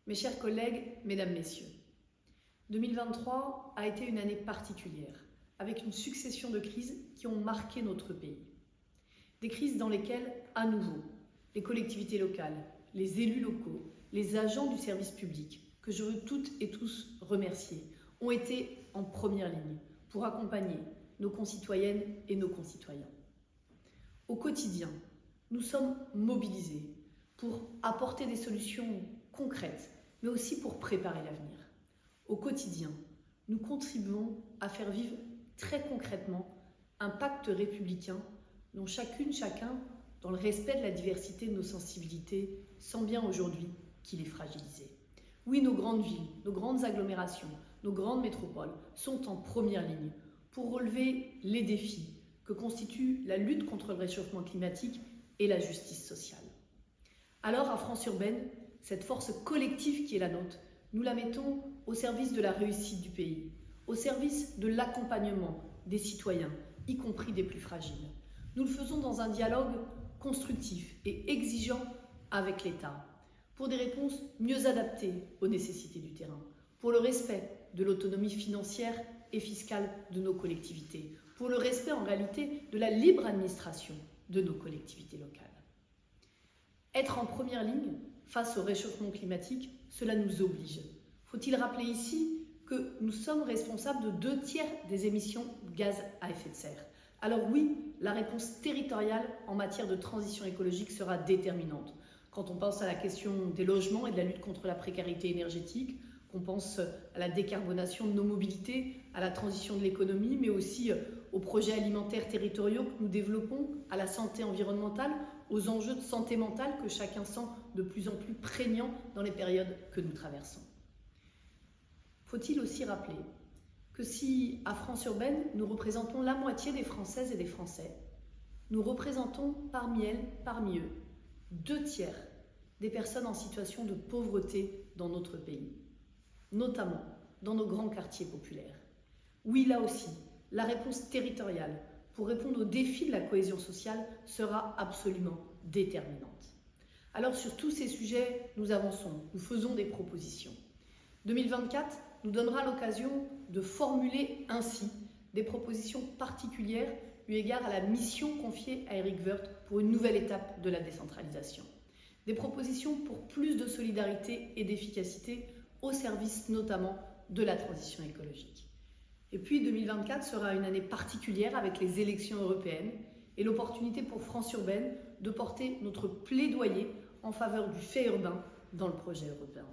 Mes chers collègues, mesdames, messieurs, 2023 a été une année particulière, avec une succession de crises qui ont marqué notre pays. Des crises dans lesquelles, à nouveau, les collectivités locales, les élus locaux, les agents du service public, que je veux toutes et tous remercier, ont été en première ligne pour accompagner nos concitoyennes et nos concitoyens. Au quotidien, nous sommes mobilisés pour apporter des solutions concrètes, mais aussi pour préparer l'avenir. Au quotidien, nous contribuons à faire vivre très concrètement un pacte républicain dont chacune, chacun, dans le respect de la diversité de nos sensibilités, sent bien aujourd'hui qu'il est fragilisé. Oui, nos grandes villes, nos grandes agglomérations, nos grandes métropoles sont en première ligne pour relever les défis que constituent la lutte contre le réchauffement climatique et la justice sociale. Alors, à France Urbaine, cette force collective qui est la nôtre, nous la mettons au service de la réussite du pays, au service de l'accompagnement des citoyens, y compris des plus fragiles. Nous le faisons dans un dialogue constructif et exigeant avec l'État, pour des réponses mieux adaptées aux nécessités du terrain, pour le respect de l'autonomie financière et fiscale de nos collectivités, pour le respect en réalité de la libre administration de nos collectivités locales. Être en première ligne face au réchauffement climatique, cela nous oblige. Faut-il rappeler ici que nous sommes responsables de 2/3 des émissions de gaz à effet de serre. Alors oui, la réponse territoriale en matière de transition écologique sera déterminante. Quand on pense à la question des logements et de la lutte contre la précarité énergétique, qu'on pense à la décarbonation de nos mobilités, à la transition de l'économie, mais aussi aux projets alimentaires territoriaux que nous développons, à la santé environnementale, aux enjeux de santé mentale que chacun sent de plus en plus prégnants dans les périodes que nous traversons. Faut-il aussi rappeler que si, à France Urbaine, nous représentons la moitié des Françaises et des Français, nous représentons parmi eux, 2/3 des personnes en situation de pauvreté dans notre pays, notamment dans nos grands quartiers populaires. Oui, là aussi, la réponse territoriale pour répondre aux défis de la cohésion sociale sera absolument déterminante. Alors sur tous ces sujets, nous avançons, nous faisons des propositions. 2024 nous donnera l'occasion de formuler ainsi des propositions particulières eu égard à la mission confiée à Éric Woerth pour une nouvelle étape de la décentralisation. Des propositions pour plus de solidarité et d'efficacité au service notamment de la transition écologique. Et puis 2024 sera une année particulière avec les élections européennes et l'opportunité pour France Urbaine de porter notre plaidoyer en faveur du fait urbain dans le projet européen.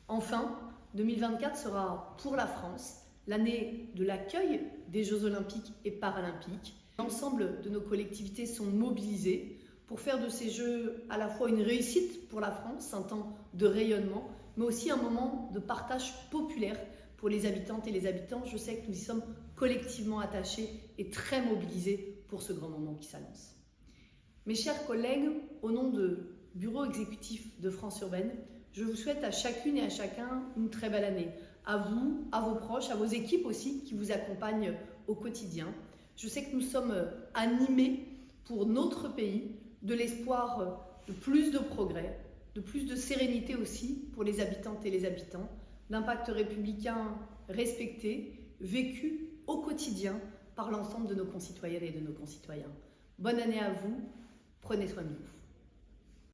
Enfin, 2024 sera pour la France l'année de l'accueil des Jeux Olympiques et Paralympiques. L'ensemble de nos collectivités sont mobilisées pour faire de ces Jeux à la fois une réussite pour la France, un temps de rayonnement, mais aussi un moment de partage populaire pour les habitantes et les habitants. Je sais que nous y sommes collectivement attachés et très mobilisés pour ce grand moment qui s'annonce. Mes chers collègues, au nom du Bureau exécutif de France Urbaine, je vous souhaite à chacune et à chacun une très belle année. À vous, à vos proches, à vos équipes aussi qui vous accompagnent au quotidien. Je sais que nous sommes animés pour notre pays de l'espoir de plus de progrès, de plus de sérénité aussi pour les habitantes et les habitants, d'un pacte républicain respecté, vécu au quotidien par l'ensemble de nos concitoyennes et de nos concitoyens. Bonne année à vous, prenez soin de vous.